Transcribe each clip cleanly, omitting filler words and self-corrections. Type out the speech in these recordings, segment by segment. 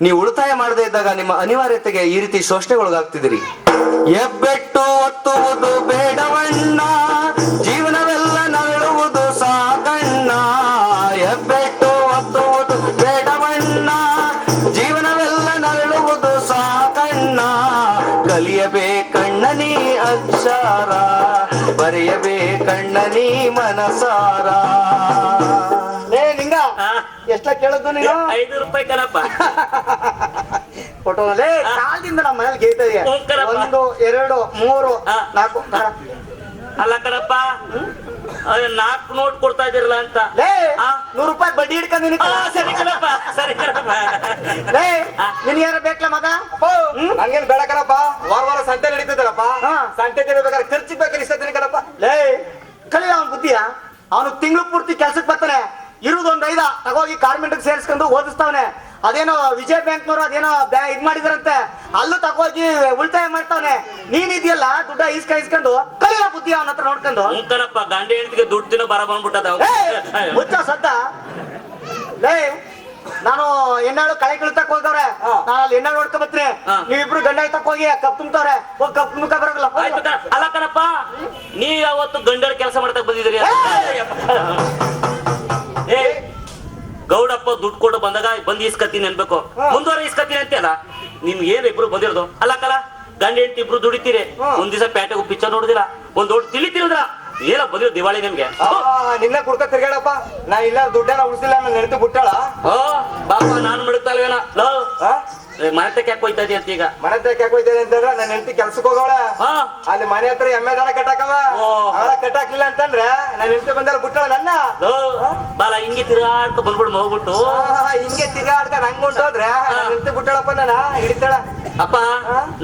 ನೀವು ಉಳಿತಾಯ ಮಾಡದೇ ಇದ್ದಾಗ ನಿಮ್ಮ ಅನಿವಾರ್ಯತೆಗೆ ಈ ರೀತಿ ಶೋಷಣೆಗೊಳಗಾಗ್ತಿದ್ದೀರಿ. ಎಬ್ಬೆಟ್ಟು ಒತ್ತುವುದು ಬೇಡವಣ್ಣ, ಜೀವನವೆಲ್ಲ ನರಳುವುದು ಸಾಕಣ್ಣ. ಎಬ್ಬೆಟ್ಟು ಒತ್ತುವುದು ಬೇಡವಣ್ಣ, ಜೀವನವೆಲ್ಲ ನರಳುವುದು ಸಾಕಣ್ಣ. ಕಲಿಯಬೇಕಣ್ಣ ನೀ ಅಕ್ಷರ, ಬರೆಯಬೇಕಣ್ಣ ನೀ ಮನಸಾರ. ಲೇ ನಿಂಗ ಎಷ್ಟ ಕೇಳದ್ದು ನೀನು? 5 ರೂಪಾಯಿ ಕಣಪ್ಪ. ಫೋಟೋದಲ್ಲಿ ಕಾಲದಿಂದ ನಮ್ಮ ಮನೇಲಿ ಗೇಟ್ ಇದೆ. 1 2 3 4 ಅಲ್ಲ ಕಣಪ್ಪ, 4 ನೋಟ್ ಕೊಡ್ತಾ ಇದಿರಲ್ಲ ಅಂತ. ಲೇ 100 ರೂಪಾಯಿ ಬಡ್ಡಿ ಹಿಡ್ಕೊಂಡು ಸರಿ ಕಣಪ್ಪ, ಸರಿ ಕಣಪ್ಪ. ಲೇ ನಿನ್ ಯಾರ ಬೇಕಲ್ಲ ಮಗ? ಹಂಗೇನ್ ಬೇಡ ಕಣಪ್ಪ, ವಾರ ಸಂತೆ ನಡೀತದಲ್ಲಪ್ಪ, ಸಂತೆ ತಿನ್ಬೇಕಾದ್ರೆ ಖರ್ಚಿಗೆ ಬೇಕಾದ್ರೆ ಇಷ್ಟ ಕಣಪ್ಪ. ಲೇ ಕಲಿ ಅವನ್ ಬುದ್ಧಿಯ, ಅವನು ತಿಂಗಳು ಪೂರ್ತಿ ಕೆಲ್ಸಕ್ಕೆ ಬರ್ತಾನೆ, ಇರುವುದೊಂದು 5 ತಗೋಗಿ ಕಾರ್ಮೆಂಟ್ ಸೇರಿಸ್ಕೊಂಡು ಓದಿಸ್ತಾವನೆ. ಅದೇನೋ ವಿಜಯ ಬ್ಯಾಂಕ್ನವರು ಅದೇನೋ ಇದ್ ಮಾಡಿದ್ರಂತೆ, ಅಲ್ಲೂ ತಗೋಗಿ ಉಳಿತಾಯ ಮಾಡ್ತಾವನೆ. ನೀನ್ ಇದೆಯಲ್ಲ ದುಡ್ಡ ಇಸ್ಕೊಂಡು ಕಲಿಯ ಬುದ್ಧಿ ಅವನ ಹತ್ರ ನೋಡ್ಕೊಂಡು. ಕಣಪ್ಪ, ಗಂಡ ಹೆಂಡತಿಗೆ ದುಡ್ಡು ತಿನ್ನೋ ಬರ ಬಂದ್ಬಿಟ್ಟದ. ಮುಚ್ಚ ಸದ್ದ. ಲೇ ನಾನು ಎಣ್ಣಾಳು ಕಳೆ ಕಿಳ್ತಕ್ ಹೋಗವ್ರೆ, ನಾನು ಅಲ್ಲಿ ಎಣ್ಣಾಳು ಹೊಡ್ಕೊ ಬರ್ತೀನಿ, ನೀವಿಬ್ರು ಗಂಡ ತಕ್ಕ ಹೋಗಿ ಕಪ್ ತುಂಬ್ತವ್ರೆ, ಹೋಗಿ ಕಪ್ ಮುಖ ಬರೋಲ್ಲ. ಅಲ್ಲ ಕಣಪ್ಪ, ನೀವ್ ಯಾವತ್ತು ಗಂಡರ ಕೆಲಸ ಮಾಡ್ತಕ್ ಬಂದಿದ್ರಿ? ಏ ಗೌಡಪ್ಪ ದುಡ್ಡು ಕೊಟ್ಟು ಬಂದಾಗ ಬಂದ್ ಇಸ್ಕತ್ತೀನಿ ಅನ್ಬೇಕು, ಮುಂದುವರೆ ಇಸ್ಕತ್ತೀನಿ ಅಂತೆಲ್ಲ. ನಿಮ್ಗೆ ಏನ್ ಇಬ್ರು ಬಂದಿರೋದು? ಅಲ್ಲ ಕಲ, ಗಂಡ ಹೆಂಡತಿ ಇಬ್ರು ದುಡಿತೀರಿ, ಒಂದ್ ದಿವಸ ಪ್ಯಾಟೆಗೆ ಪಿಕ್ಚರ್ ನೋಡುದಿಲ್ಲ, ಒಂದ್ ದೊಡ್ಡ ತಿಳಿತಿರೋದ್ರ ಏನ ಬಂದಿರೋ ದಿವಾಳಿ ನಿಮ್ಗೆ? ನಿನ್ನ ಕುಡ್ಕ ತಿರ್ಗಾಡಪ್ಪ, ನಾ ಇಲ್ಲ ದುಡ್ಡನ್ನ ಉಳಿಸಿಲ್ಲ, ನನ್ನ ನೆನಪು ಬಿಟ್ಟಾಳ. ಬಾಪ ನಾನು ಮಡಗ್ತಾಲ್ವೇನ ಮನೆ ತಕ್ಕ ಯಾಕೆ ಹೋಯ್ತಾ ಇದೆಯಂತ ಈಗ? ಮನೆ ತಕ್ಕ ಯಾಕೆ ಹೋಯ್ತಾ ಅಂತಂದ್ರೆ ನನ್ನ ಹೆಂಡತಿ ಕೆಲ್ಸಕ್ಕೆ ಹೋಗೋಳ, ಅಲ್ಲಿ ಮನೆ ಹತ್ರ ಎಮ್ಮೆ ದನ ಕಟ್ಟಾಕವ, ಅವಳ ಕಟ್ಟಾಕ್ಲಿಲ್ಲ ಅಂತಂದ್ರೆ ನನ್ನ ಹೆಂಡತಿ ಬಂದಾಗ ಬಿಟ್ಟಾಳ ನನ್ನ. ಬಾಲ ಹಿಂಗೆ ತಿರುಗಾಡ್ಕ ಬಂದ್ಬಿಡು ಹೋಗ್ಬಿಟ್ಟು, ಹಿಂಗೆ ತಿರ್ಗಾಡ್ಕ ನಂಗ್ ಹೊಂಟೋದ್ರೆ ನನ್ನ ಹೆಂಡತಿ ಬಿಟ್ಟಾಳಪ್ಪ, ನನ್ನ ಹಿಡಿತಾಳ. ಅಪ್ಪ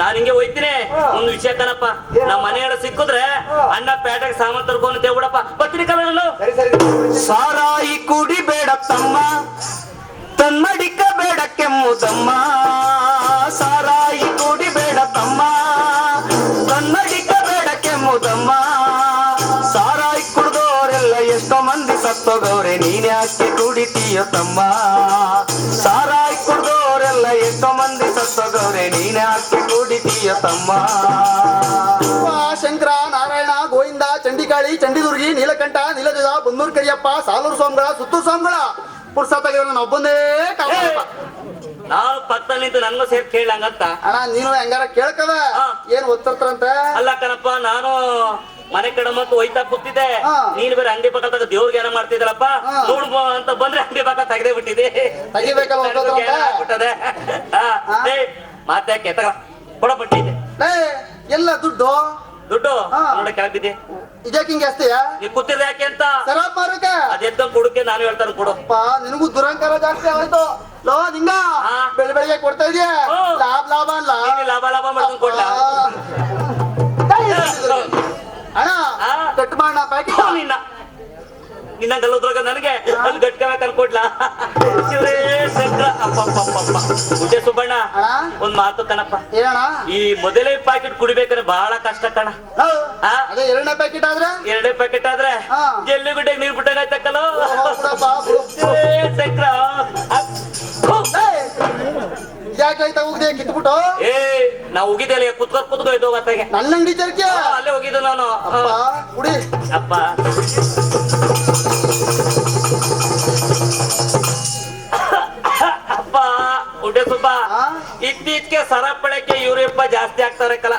ನಾನ್ ಹಿಂಗೆ ಹೋಯ್ತೀನಿ. ಒಂದ್ ವಿಷಯ ಕಣಪ್ಪ, ನಮ್ಮ ಮನೆಯೊಳ ಸಿಕ್ಕಿದ್ರೆ ಅಣ್ಣ ಪ್ಯಾಟೆಗೆ ಸಾಮಾನ್ ತರ್ಕೊಂಡು ತೇಬಿಡಪ್ಪ, ಬರ್ತೀನಿ ಕಲ. ಸರಿ ಸರಿ. ಸಾರಾಯಿ ಕುಡಿ ಬೇಡ ತಮ್ಮ, ತನ್ನಡಿಕ ಬೇಡ ಕೆಮ್ಮುದಮ್ಮ. ಸಾರಾಯಿ ಕುಡಿ ಬೇಡ ತಮ್ಮ, ತನ್ನಡಿಕ ಬೇಡ ಕೆಮ್ಮುದಮ್ಮ. ಸಾರಾಯಿ ಕುಡ್ದೋರೆಲ್ಲ ಎಷ್ಟೋ ಮಂದಿ ಸತ್ತೋಗವ್ರೆ, ನೀನ್ ಯಾಕೆ ಕುಡಿತೀಯ ತಮ್ಮ? ಸಾರಾಯಿ ಕುಡ್ದೋರೆಲ್ಲ ಎಷ್ಟೋ ಮಂದಿ ಸತ್ತೋಗವ್ರೆ, ನೀನ್ ಯಾಕೆ ಕುಡಿತೀಯ ತಮ್ಮ? ಶಂಕರ, ನಾರಾಯಣ, ಗೋವಿಂದ, ಚಂಡಿಕಾಳಿ, ಚಂಡಿದುರ್ಗಿ, ನೀಲಕಂಠ, ನೀಲಜ, ಬನ್ನೂರ್ ಕರಿಯಪ್ಪ, ಸಾಲೂರು ಸ್ವಾಮಿಗಳ, ಸುತ್ತೂರು ಸ್ವಾಮಿಗಳ ಪುರ್ಸತ್ತಾಗಿರೋ ನಾನು ಒಬ್ಬಂದೇ ಕಾವಪ್ಪ. ನಾವು ಪಕ್ಕದಲ್ಲಿ ನಿಂತು ನನ್ಗೂ ಸೇರ್ ಕೇಳಂಗಂತ. ಅಣ್ಣ ನೀನು ಹೆಂಗಾರ ಕೇಳ್ಕದ, ಏನ್ ಓದ್ತಿರ್ತಾರಂತ? ಅಲ್ಲ ಕಣಪ್ಪ, ನಾನು ಮನೆ ಕಡೆ ಮತ್ತು ಒಯ್ತಾ ಕೂತಿದ್ದೆ, ನೀನ್ ಬೇರೆ ಅಂಗಡಿ ಪಕ್ಕ ತಗ ದೇವ್ರಿಗೆ ಏನೋ ಮಾಡ್ತಿದ್ದಲ್ಲಪ್ಪ, ನೋಡ್ಬೋ ಅಂತ ಬಂದ್ರೆ ಅಂಗಡಿ ಪಕ್ಕ ತೆಗೆದೇ ಬಿಟ್ಟಿದೆ. ತೆಗಿಬೇಕಲ್ಲ ಮಾತ್ಯಾಕೆ ತಗ ಕೊಡ ಬಟ್ಟಿ ಇದೆ. ಎಲ್ಲ ದುಡ್ಡು ದುಡ್ಡು ನೋಡ ಕೆಳಬಿದ್ದೆ, ಇದ್ಯಾಕೆ ಹಿಂಗೆ ಅಷ್ಟೇಯ? ನೀ ಕೂತಿದ್ರೆ ಯಾಕೆ ಅಂತ ಸರಾಬ್ ಮಾರಕ ಅದೆತ್ತ ಕೊಡಕ್ಕೆ ನಾನು ಹೇಳ್ತಾನೆ ಕೊಡು. ನಿನಗೂ ದುರಂಕಾರ ಜಾಸ್ತಿ ಆಯ್ತು. ಲೋ ನಿಂಗ ಬೆಳಿಗ್ಗೆ ಕೊಡ್ತಾ ಇದೀಯ, ಲಾಭ ಲಾಭ ಅಲ್ಲ, ಲಾಭ ಲಾಭ ಮಾಡ್ಕೊಂಡು ಕೊಡ್ಲ ಅಣ್ಣ. ಕಟ್ ಮಾಡ ಪ್ಯಾಕೆಟ್ ನಿನ್ನ ನಿನ್ನ ಗಲ್ಲದ್ರಾಗ ನನಗೆ ಅಲ್ಲಿ ಗಟ್ಕಬೇಕು ಅನ್ಕೊಡ್ಲ. ಗುಡ್ಡೆ ಸುಬ್ಬಣ್ಣ, ಒಂದ್ ಮಾತು ಕಣಪ್ಪ, ಈ ಮೊದಲೇ ಪ್ಯಾಕೆಟ್ ಕುಡಿಬೇಕಾದ್ರೆ ಬಹಳ ಕಷ್ಟ ಕಣ. ಅದೇ 2ನೇ ಪ್ಯಾಕೆಟ್ ಆದ್ರೆ 2ನೇ ಪ್ಯಾಕೆಟ್ ಆದ್ರೆ ಎಲ್ಲಿ ಗುಡ್ಡೆ ನೀರ್ ಬಿಟ್ಟಾಗತ್ತಕ್ಕಲ್ಲ. ಚಕ್ರ ಯಾಕೆ ಹೋಗಿದೆ ಕಿತ್ಬಿಟ್ಟು? ನಾವು ಹೋಗಿದ್ದೆ ಕುತ್ಕೋಯ್ತು ಹೋಗತ್ತಾಗೆ ನನ್ನ ಅಂಗಡಿ ಚರ್ಕೆ ಅಲ್ಲೇ ಹೋಗಿದ್ದು ನಾನು. ಕುಡಿ ಅಪ್ಪ ಅಪ್ಪ ಉಡ್ಡೆ ಸುಬ್ಬ, ಇತ್ತೀಚೆಗೆ ಸರಪಳಕ್ಕೆ ಯೂರಿಯಪ್ಪ ಜಾಸ್ತಿ ಆಗ್ತಾರೆ ಕಲ.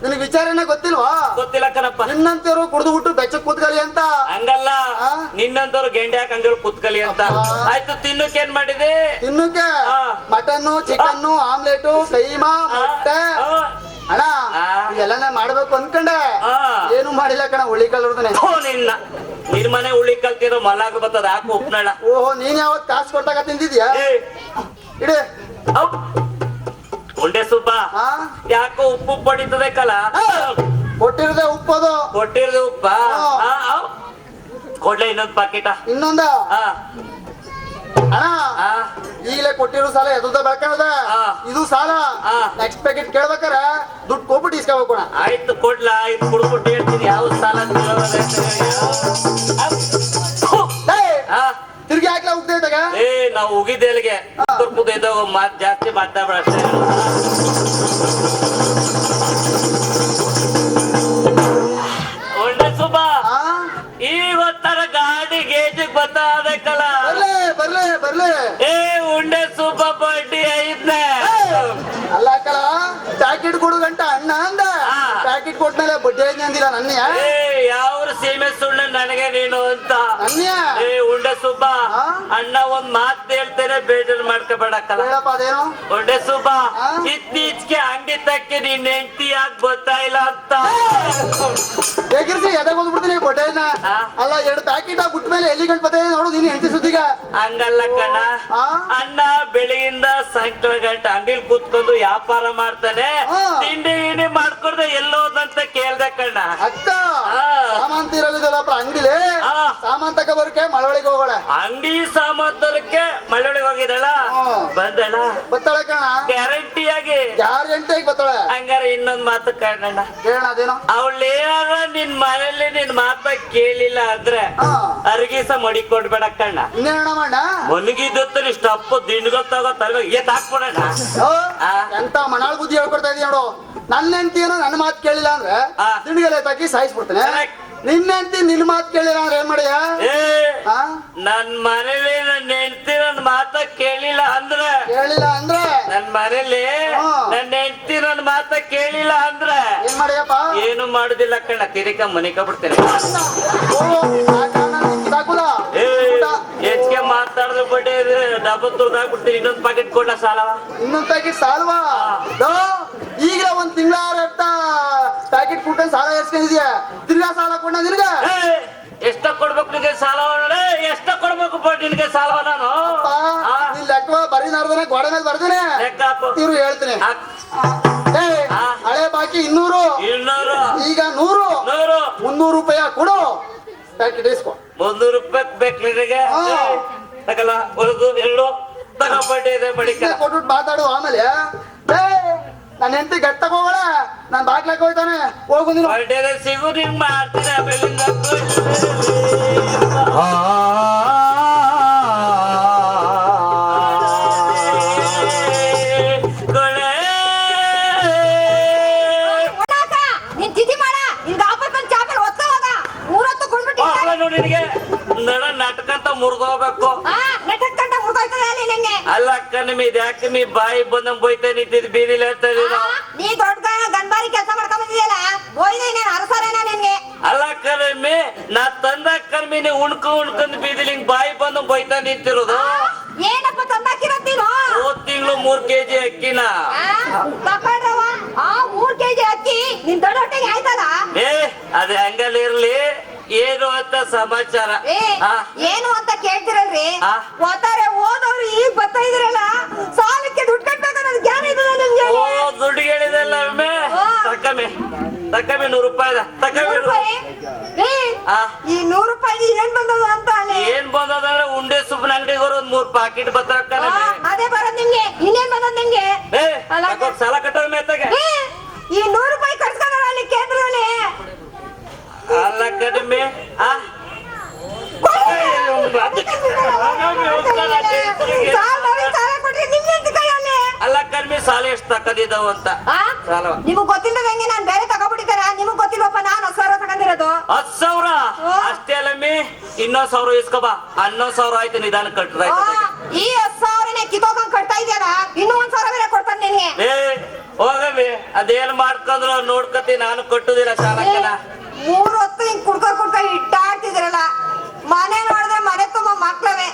ನಿನಗೆ ವಿಚಾರನೇ ಗೊತ್ತಿಲ್ವಾ? ಗೊತ್ತಿಲ್ಲ ಕಣಪ್ಪ. ನಿನ್ನಂತವ್ರು ಕುಡಿದು ಬಿಟ್ಟು ಬೆಚ್ಚ ಕೂತ್ಕಲಿ ಅಂತ. ಹಂಗಲ್ಲ, ನಿನ್ನಂತವ್ರು ಗೆಂಡೆ ಹಾಕಂದ್ರು ಕೂತ್ಕಲಿ ಅಂತ. ಆಯ್ತು, ತಿನ್ನಕ್ಕೆ ಏನ್ ಮಾಡಿದೆ? ತಿನ್ನಕ್ಕೆ ಮಟನ್ನು, ಚಿಕನ್ನು, ಆಮ್ಲೆಟು, ಕೈಮಾ, ಮೊಟ್ಟೆ. ಅಣ್ಣ ಇದೆಲ್ಲ ಮಾಡ್ಬೇಕು ಅನ್ಕಂಡೆ, ಏನು ಮಾಡಿಲ್ಲ ಕಣ. ಹುಳಿ ಕಲ್ರದನೆ ನಿನ್ ಮನೆ ಹುಳಿ ಕಲ್ತಿರೋ ಮಲಾಗ ಬರ್ತದ, ಹಾಕು ಉಪ್ನಳ. ಓಹೋ, ನೀನ್ ಯಾವತ್ ಕಾಸು ಕೊಟ್ಟಾಗ ತಿಂದಿದ್ಯಾ? ಇಡೇ ಉಂಡೆ ಸುಬ್ಬ, ಯಾಕೋ ಉಪ್ಪು ಪಡಿತದೆ ಕಲ. ಕೊಟ್ಟಿರದೆ ಉಪ್ಪದು, ಕೊಟ್ಟಿರದೆ ಉಪ್ಪ. ಕೊಡ್ಲೆ ಇನ್ನೊಂದ್ ಪಾಕೆಟ? ಇನ್ನೊಂದ ಅಣ್ಣ. ಈಗಲೇ ಕೊಟ್ಟಿರೋ ಸಾಲ ಎದುದ ಬೆಳ್ಕೊಂಡ, ಇದು ಸಾಲ. ನೆಕ್ಸ್ಟ್ ಪ್ಯಾಕೆಟ್ ಕೇಳ್ಬೇಕಾರ ದುಡ್ಡು ಕೊಟ್ಬಿಟ್ಟು ಇಸ್ಕೋಬೇಕು. ಆಯ್ತು ಕೊಡ್ಲ, ಇದು ಕುಡ್ಬಿಟ್ಟು ಹೇಳ್ತೀನಿ ಯಾವ ಸಾಲ. ತಿರ್ಗಿ ಹಾಕ್ಲಾ ಉಗ್ತೈತಾಗ ನಾವು ಉಗಿದೇಲಿಗೆ ಇದ್ದಾಗ ಮಾತ್ ಜಾಸ್ತಿ ಮಾತಾಡ್ಬೇಡ ಅಷ್ಟೇ. ಒಳ್ಳೆ ಸುಬ್ಬ ಆ ಇವತ್ತರ ಗಾಡಿ ಗೇಜಿಗೆ ಬತ್ತಾದಕ್ಕಲ್ಲ ಬರ್ಲಿ ಬರ್ಲಿ ಏ ಉಂಡೆ ಸುಬ್ಬ ಬಡ್ಡಿ ಐದ್ನೆ ಅಲ್ಲ ಕಳ ಪ್ಯಾಕೆಟ್ ಕೊಡು ಗಂಟ ಅಣ್ಣ ಅಂದ ಪ್ಯಾಕೆಟ್ ಕೊಟ್ಮೇಲೆ ಬಡ್ಡಿ ಐದ್ನೆ ಅಂದಿಲ್ಲ ನನ್ಯ ಏ ಯಾವ ಸೀಮೆ ಸುಳ್ಳು ನನಗೆ ನೀನು ಅಂತ ನನ್ಯ ಏ ಉಂಡೆ ಸುಬ್ಬ ಅಣ್ಣ ಒಂದ್ ಮಾತ್ ಹೇಳ್ತೇನೆ ಬೇಜಾರು ಮಾಡ್ಕೋಬೇಡಕ್ಕಲ್ಲ ಹೇಳಪ್ಪ ಅದೇನು ಉಂಡೆ ಸುಬ್ಬ ಇತ್ತೀಚೆಗೆ ಅಂಗಡಿ ತಕ್ಕೆ ನೀನ್ ಹೆಂಡತಿ ಯಾಕೆ ಬರ್ತಾ ಇಲ್ಲ ಅಂತ ಹೇಗಿರ್ಸಿ ಎದೆ ಬಂದ್ಬಿಡ್ತೀನಿ ಬಡ್ಡೆನ ಅಲ್ಲ 2 ಪ್ಯಾಕೆಟ್ ಬಿಟ್ಮೇಲೆ ಎಲ್ಲಿ ಗಂಟು ಬತ್ತೆ ನೋಡು ನೀನು ಹೆಂಡತಿ ಸುದ್ದಿಗ ಹಂಗಲ್ಲ ಕಣ ಅಣ್ಣ ಬೆಳಿಯಿಂದ ಸಾಯಂಕಾಲ ಗಂಟೆ ಅಂಗಡಿಲಿ ಕೂತ್ಕೊಂಡು ವ್ಯಾಪಾರ ಮಾಡ್ತಾನೆ ತಿಂಡಿ ಗಿಂಡಿ ಮಾಡ್ಕೊಡ್ದೆ ಎಲ್ಲೋದಂತ ಕೇಳ್ದೆ ಕಣ್ಣ ಅಕ್ಕ ಸಾಮಾನ್ ತೀರೋದಿಲ್ಲಪ್ಪ ಅಂಗಡಿಲಿ ಸಾಮಾನ್ ತಕ ಬರಕ್ಕೆ ಮಳವಳಿಗೆ ಹೋಗೋಣ ಅಂಗಡಿ ಸಾಮಾನ್ ತರಕ್ಕೆ ಮಳ್ಳೊಳಗೆ ಹೋಗಿದಳ ಬಂದಳ ಬತ್ತಾಳೆ ಕಣ ಗ್ಯಾರಂಟಿಯಾಗಿ ಯಾರ ಗಂಟೆಗೆ ಬತ್ತಾಳೆ ಹಂಗಾರೆ ಇನ್ನೊಂದ್ ಮಾತು ಕಣ್ಣಣ್ಣ ಕೇಳೋಣ ಅದೇನು ಅವಳೇನಾರ ನಿನ್ ಮನೇಲಿ ನಿನ್ ಮಾತ ಕೇಳಿಲ್ಲ ಅಂದ್ರೆ ಅರ್ಗೀಸ ಮಡಿ ಕೊಡ್ಬೇಡ ಕಣ್ಣ ಇನ್ನೇನ ಮಾಡ ಮನಗಿದ್ದತ್ತ ಇಷ್ಟ ಅಪ್ಪ ದಿಂಡ್ಗಳು ತಗೋ ತರಬೇಕು ಏತ್ ಹಾಕ್ಬಿಡಣ ಎಂತ ಮನಾಳ್ ಬುದ್ಧಿ ಹೇಳ್ಕೊಡ್ತಾ ಇದೀಯ ನೋಡು ನನ್ನ ಹೆಂಡತಿ ಏನೋ ನನ್ನ ಮಾತು ಕೇಳಿಲ್ಲ ಅಂದ್ರೆ ದಿಂಡಿಗೆಲ್ಲ ತಾಕಿ ಸಾಯಿಸ್ಬಿಡ್ತೇನೆ ನಿನ್ನ ಹೆಂಡತಿ ನಿನ್ ಮಾತು ಕೇಳಿಲ್ಲ ಅಂದ್ರೆ ಏನ್ ಮಾಡಿಯ ನನ್ ಮನೇಲಿ ನನ್ನ ಹೆಂಡತಿ ನನ್ ಮಾತ ಕೇಳಿಲ್ಲ ಅಂದ್ರೆ ನನ್ ಮನೇಲಿ ನನ್ನ ಹೆಂಡತಿ ನನ್ ಮಾತ ಕೇಳಿಲ್ಲ ಅಂದ್ರೆ ಏನ್ ಮಾಡಿಯಪ್ಪ ಏನು ಮಾಡುದಿಲ್ಲ ಕಣ್ಣ ತಿರಿಕ ಮನಿಕ ಬಿಡ್ತೇನೆ ಹೆಚ್ಚಿಗೆ ಮಾತಾಡಿದ್ರೆ ಬಡ್ಡಿ ಡಬ್ಬ ತುರ್ದಾಕ್ಬಿಡ್ತೀನಿ ಇನ್ನೊಂದ್ ಪ್ಯಾಕೆಟ್ ಕೊಡ್ಲ ಸಾಲವ ಇನ್ನೊಂದ್ ಪ್ಯಾಕೆಟ್ ಸಾಲ್ವಾ ಈಗ ಒಂದ್ ತಿಂಗಳ ಪ್ಯಾಕೆಟ್ ಕುಟ್ಕೊಂಡು ಸಾಲ ಎಸ್ಕೊಂಡಿದ್ಯಾ ತಿರ್ಗಾ ಸಾಲ ಕೊಡ ನಿನ್ಗ ಎಷ್ಟ ಕೊಡ್ಬೇಕು ನಿನ್ಗೆ ಸಾಲವ ಎಷ್ಟ ಕೊಡ್ಬೇಕು ಬಡ್ಡಿ ನಿನ್ಗೆ ಸಾಲವ ನಾನು ನಿನ್ ಲೆಕ್ಕ ಬರೀ ನಾರ್ದನೆ ಗೋಡೆ ಮೇಲೆ ಬರ್ದೇನೆ ಇವ್ರು ಹೇಳ್ತೀನಿ ಹಳೆ ಬಾಕಿ 200 ಈಗ 100 300 ರೂಪಾಯಿ ಕೊಡು ಪ್ಯಾಕೆಟ್ ಇಸ್ಕೊ 300 ರೂಪಾಯಿ ಬೇಕು ನಿನಗೆ ತಗಲ್ಲ ಒಂದು 2 ತಗ ಬಡ್ಡಿ ಇದೆ ಬಡಿ ಕೊಟ್ಬಿಟ್ಟು ಮಾತಾಡು ಆಮೇಲೆ ನನ್ನ ಹೆಂಡತಿ ಗಟ್ಟ ಹೋಗೋಣ ನಾನ್ ಬಾಗ್ಲಕ್ಕೆ ಹೋಗ್ತಾನೆ ಹೋಗು ನೀನು ಬಡ್ಡಿ ಸಿಗು ನಿಂಗ್ ಮಾಡ್ತೀನಿ ಆಮೇಲಿಂದ ನಾಟಕ ಅಂತ ಮುರಿದೋಗ್ಬೇಕು ಅಲ್ಲ ಅಕ್ಕ ನಿಮ್ ಇದ್ಯಾಕೆ ನೀ ಬಾಯಿ ಬಂದಂಗ್ ಬೈತಾ ನಿಂತಿದ್ ಬೀದಿಲಿ ನೀ ದೊಡ್ಡ ಗನ್ಬಾರಿ ಕೆಲಸ ಮಾಡ್ಕೊಂಡ್ ಬಂದಿದ್ಯಲ್ಲ ನಿನ್ಗೆ ಅಲ್ಲ ಕರ್ಮಿ ನಾ ತಂದ ಕರ್ಮಿ ನೀ ಉಣ್ಕೊಂಡ್ ಬೀದಿಲಿ ಹಿಂಗ್ ಬಾಯಿ ಬಂದಂಗ್ ಬೈತಾ ನಿಂತಿರೋದು ಏನಪ್ಪ ತಂದಾಕಿರತ್ತೀನೋ ಹೋದ್ ತಿಂಗಳು 3 kg ಅಕ್ಕಿನ ತಕೊಂಡ್ರವ 3 kg ಅಕ್ಕಿ ನಿನ್ ದೊಡ್ಡ ಹೊಟ್ಟೆಗೆ ಆಯ್ತಲ್ಲ ಅದೇ ಹಂಗಲ್ಲಿ ಇರ್ಲಿ ಏನು ಅಂತ ಸಮಾಚಾರ ಏನು ಅಂತ ಕೇಳ್ತಿರಲ್ರಿ ಓದ್ತಾರೆ ಓದೋರು ಈಗ ಬರ್ತಾ ಇದ್ರಲ್ಲ ಸಾಲಕ್ಕೆ ದುಡ್ಡು ಕಟ್ಬೇಕು ಅನ್ನೋದು ಜ್ಞಾನ ಇದಲ್ಲ ನಿಮ್ಗೆ ದುಡ್ಡು ಹೇಳಿದೆಲ್ಲ ತಕ್ಕಮೆ 100 ರೂಪಾಯಿ ಈ 100 ರೂಪಾಯಿ ಏನ್ ಬಂದದ ಅಂತ ಏನ್ ಬಂದದಂದ್ರೆ ಉಂಡೆ ಸುಬ್ಬನ ಅಂಗಡಿಗೆ ಒಂದ್ 3 ಪ್ಯಾಕೆಟ್ ಬತ್ತಕ್ಕ ಅದೇ ಬರೋದ್ ನಿಮ್ಗೆ ಇನ್ನೇನ್ ಬಂದದ್ ನಿಮ್ಗೆ ಸಾಲ ಕಟ್ಟೋ ಮೇತಾಗ ಈ 100 ರೂಪಾಯಿ ಕಟ್ಸ್ಕೊಂಡ್ರ ಅಲ್ಲಿ ಕೇಂದ್ರದಲ್ಲಿ ಅಲ್ಲ ಕಡಿಮೆ ಅಲ್ಲ ಕಡಿಮೆ ಸಾಲ ಎಷ್ಟು ತಕ್ಕದಿದ್ದಾವ ಅಂತ ನಿಮಗ್ ಗೊತ್ತಿಲ್ಲದಂಗೆ ನಾನ್ ಬೇರೆ ತಗೋಬಿಟ್ಟಿದ್ದಾರ ನಿಮಗ್ ಗೊತ್ತಿಲ್ವಪ್ಪ ನಾನು 10,000 ತಗೊಂಡಿರೋದು 10,000 ಅಷ್ಟೇ ಅಲ್ಲಮ್ಮಿ ಇನ್ನೊಂದ್ 1,000 ಇಸ್ಕೊಬಾ 11,000 ಆಯ್ತು ನಿಧಾನ ಕಟ್ರ ಈ 10,000 ಕಿತ್ತೋಗಂಗ್ ಕಟ್ತಾ ಇದ್ಯಾರ ಇನ್ನೂ 1,000 ಬೇರೆ ಕೊಡ್ತಾನೆ ನಿನ್ಗೆ ಹೋಗಮ್ಮಿ ಅದೇನ್ ಮಾಡ್ಕೊಂಡ್ರು ನೋಡ್ಕತಿ ನಾನು ಕಟ್ಟುದಿಲ್ಲ ಸಾಲಕ್ಕನ 3 ಹೊತ್ತು ಹಿಂಗ್ ಕುಡ್ಕ ಇಟ್ಟಾಡ್ತಿದ್ರಲ್ಲ ಮನೆ ನೋಡಿದ್ರೆ ಮನೆ ತುಂಬಾ ಮಕ್ಳವೆ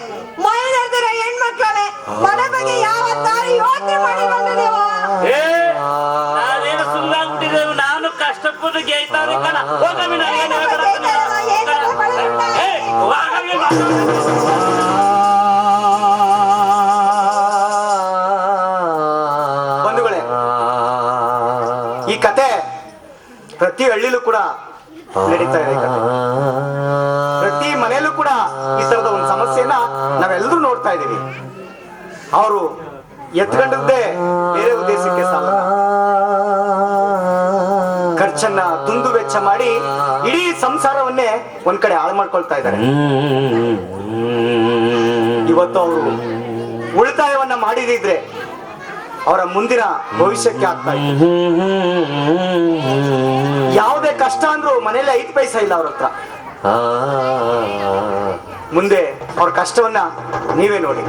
ಮನೆ ನೋಡಿದ್ರೆ ಹೆಣ್ಮಕ್ಳವೆ ಮನೆ ಬಗ್ಗೆ ಯಾವತ್ತಾರು ಯೋಚನೆ ಮಾಡಿ ಬಂದ ನೀವು ನಾನೇನು ಸುಳ್ಳಾಗ್ಬಿಟ್ಟಿದ್ದೇವೆ ನಾನು ಕಷ್ಟಪಟ್ಟು ಗೇಯ್ತಾವ್ರಿ ಕಣ ಹೋಗಮ್ಮಿ ಬಂಧುಗಳೇ ಈ ಕತೆ ಪ್ರತಿ ಹಳ್ಳಿಲೂ ಕೂಡ ನಡೀತಾ ಇದೆ ಪ್ರತಿ ಮನೆಯಲ್ಲೂ ಕೂಡ ಈ ತರದ ಒಂದು ಸಮಸ್ಯೆನ ನಾವೆಲ್ಲರೂ ನೋಡ್ತಾ ಇದೀವಿ ಅವರು ಎತ್ಕೊಂಡದ್ದೇ ಬೇರೆ ಉದ್ದೇಶಕ್ಕೆ ಸಾಲ ಖರ್ಚನ್ನ ದುಂದು ವೆಚ್ಚ ಮಾಡಿ ಇಡೀ ಸಂಸಾರವನ್ನೇ ಒಂದ್ ಕಡೆ ಹಾಳು ಮಾಡ್ಕೊಳ್ತಾ ಇದ್ದಾರೆ ಇವತ್ತು ಅವರು ಉಳಿತಾಯವನ್ನ ಮಾಡಿದಿದ್ರೆ ಅವರ ಮುಂದಿನ ಭವಿಷ್ಯಕ್ಕೆ ಆಗ್ತಾ ಇತ್ತು. ಯಾವುದೇ ಕಷ್ಟ ಅಂದ್ರೂ ಮನೇಲಿ 5 ಪೈಸಾ ಇಲ್ಲ ಅವ್ರ ಹತ್ರ. ಮುಂದೆ ಅವ್ರ ಕಷ್ಟವನ್ನ ನೀವೇ ನೋಡಿ.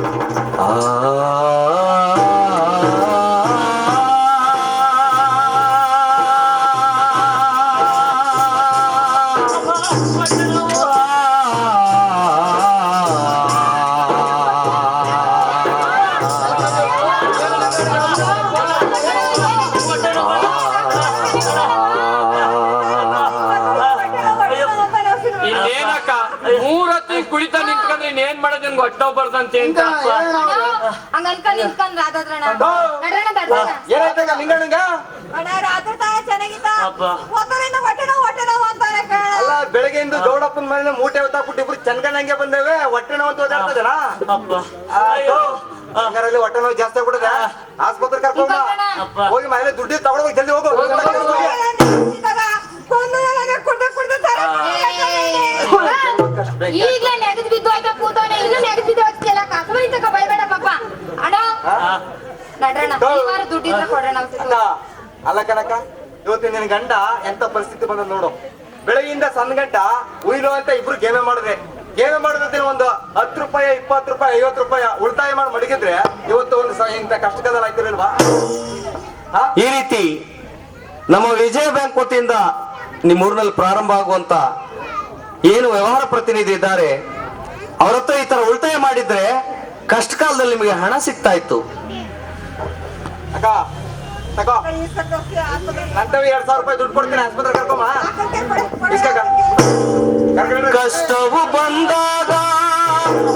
ಇನ್ನೇನಕ್ಕ 3 ಹೊತ್ತು ಕುಡಿತಾ ನಿಂತ್ಕೊಂಡ್ರೆ ಇನ್ನೇನ್ ಮಾಡೋದು ನಿನ್ಗೆ ಹೊಟ್ಟೆ ಬರ್ತಂತೆ ಅಂತ ಹಂಗ ಅನ್ಕೊಂಡ್ ನಿಂತ್ಕೊಂಡ್ ರಾಧಾದ್ರಣ ಏನಾಯ್ತಾಗ ಲಿಂಗಣ್ಣಂಗ? ಅಣ್ಣ ರಾತ್ರಿ ತಾಯ ಚೆನ್ನಾಗಿತ್ತ ಅಪ್ಪ. ಹೊತ್ತರಿಂದ ಹೊಟ್ಟೆ ನೋವು ಅಂತಾರೆ ಕಣ. ಅಲ್ಲ ಬೆಳಗ್ಗೆಯಿಂದ ಗೌಡಪ್ಪನ ಮನೆ ಮೂಟೆ ಹೊತ್ತಾಕ್ಬಿಟ್ಟು ಇಬ್ರು ಚಂದ್ಕಂಡಂಗೆ ಬಂದೇವೆ. ಹೊಟ್ಟೆ ನೋವು ಅಂತ ಓದಾಡ್ತದನ ಅಪ್ಪ ಹಂಗಾರಲ್ಲಿ ಹೊಟ್ಟೆ ನೋವು ಜಾಸ್ತಿ ಆಗ್ಬಿಡದ. ಆಸ್ಪತ್ರೆ ಕರ್ಕೊಂಡ ಅಪ್ಪ. ಹೋಗಿ ಮನೇಲಿ ದುಡ್ಡು ತಗೊಂಡೋಗಿ ಜಲ್ದಿ ಹೋಗು. ಈಗ್ಲೇ ನೆಗದ್ ಬಿದ್ದು ಆಯ್ತಾ ಕೂತವನೆ ಇನ್ನು ನೆಗದ್ ಬಿದ್ದು ಹೋಗ್ತಿಲ್ಲ ಕಸಬರಿ ತಕ ಬೈಬೇಡ ಪಾಪ ಅಣ್ಣ ನಡ್ರಣ್ಣ ಈ ವಾರ ದುಡ್ಡಿದ್ರೆ ಕೊಡ್ರಣ ಅಕ್ಕ ಅಲ್ಲ ಕಣಕ್ಕ, ಇವತ್ತು ನಿನ್ ಗಂಡ ಎಂತ ಪರಿಸ್ಥಿತಿ ಬಂದ ನೋಡು. ಬೆಳಗಿಂದ ಸಣ್ಣ ಗಂಟ ಉಯ್ಲು ಅಂತ ಇಬ್ರು ಗೇಮೆ ಮಾಡಿದ್ರೆ ಒಂದು 10 ರೂಪಾಯಿ 20 ರೂಪಾಯಿ 50 ರೂಪಾಯಿ ಉಳಿತಾಯ ಮಾಡಿ ಮಡಗಿದ್ರೆ ಇವತ್ತು ಒಂದು ಇಂತ ಕಷ್ಟಕದಲ್ಲಿ ಆಯ್ತಿರಲ್ವಾ? ಈ ರೀತಿ ನಮ್ಮ ವಿಜಯ ಬ್ಯಾಂಕ್ ವತಿಯಿಂದ ನಿಮ್ಮೂರಿನಲ್ಲಿ ಪ್ರಾರಂಭ ಆಗುವಂತ ಏನು ವ್ಯವಹಾರ ಪ್ರತಿನಿಧಿ ಇದ್ದಾರೆ ಅವ್ರ ಹತ್ರ ಈ ತರ ಉಳಿತಾಯ ಮಾಡಿದ್ರೆ ಕಷ್ಟ ಕಾಲದಲ್ಲಿ ನಿಮಗೆ ಹಣ ಸಿಗ್ತಾ ಇತ್ತು. ಅಕ್ಕ ತಗೋ ನಂತವಿ 2000 ರೂಪಾಯಿ ದುಡ್ಡು ಕೊಡ್ತೀನಿ, ಆಸ್ಪತ್ರೆ ಕರ್ಕೊಂಬ. ಕಷ್ಟವು ಬಂದಾಗ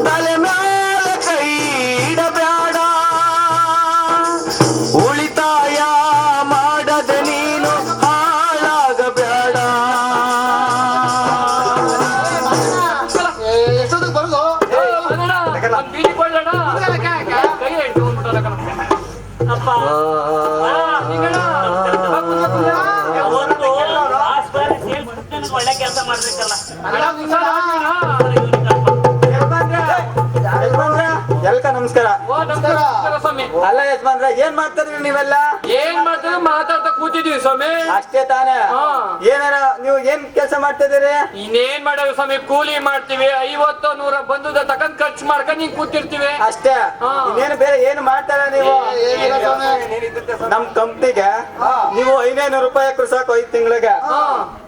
ತಲೆ ಮೇಲೆ ಕೈ ಇಡಬೇಡ, ಉಳಿತಾಯ ಮಾಡದೆ ನೀನು ಹಾಳಾಗಬೇಡ. ಎಷ್ಟೊತ್ತಿಗೆ ಬರೋದು? ಬೀದಿ ಕೊಳ್ಳೋಣ ಕೈ ಇಟ್ಟು ಅಪ್ಪ ಒಳ್ಳೆ ಕೆಲಸ ಮಾಡ್ಬೇಕಲ್ಲ. ಎಲ್ಕ ನಮಸ್ಕಾರ. ಸ್ವಾಮಿ ಅಲ್ಲ ಯಜಮಾನ್ರ ಏನ್ ಮಾಡ್ತಿದ್ರಿ ನೀವೆಲ್ಲ? ಏನ್ ಮಾಡ್ತಾರೆ ಮಾತಾಡ್ತಾ ಕೂತಿದೀವಿ ಸ್ವಾಮಿ. ಅಷ್ಟೇ ತಾನೇ? ಹಾ. ಏನಾರ ನೀವು ಏನ್ ಕೆಲಸ ಮಾಡ್ತಿದ್ದೀರಿ? ಇನ್ನೇನ್ ಮಾಡೇವಿ ಸ್ವಾಮಿ, ಕೂಲಿ ಮಾಡ್ತೀವಿ 50-100 ಬಂದುದ ತಕೊಂಡ್ ಖರ್ಚು ಮಾಡ್ಕೊಂಡ್ ಹಿಂಗ್ ಕೂತಿರ್ತೀವಿ ಅಷ್ಟೇ. ಹಾ. ಇನ್ನೇನು ಬೇರೆ ಏನು ಮಾಡ್ತಾರ ನೀವು? ಏನಿಲ್ಲ ಸ್ವಾಮಿ. ನಮ್ ಕಂಪ್ನಿಗೆ ನೀವು 500 ರೂಪಾಯಿ ಕೃಷಕ್ 5 ತಿಂಗಳಿಗೆ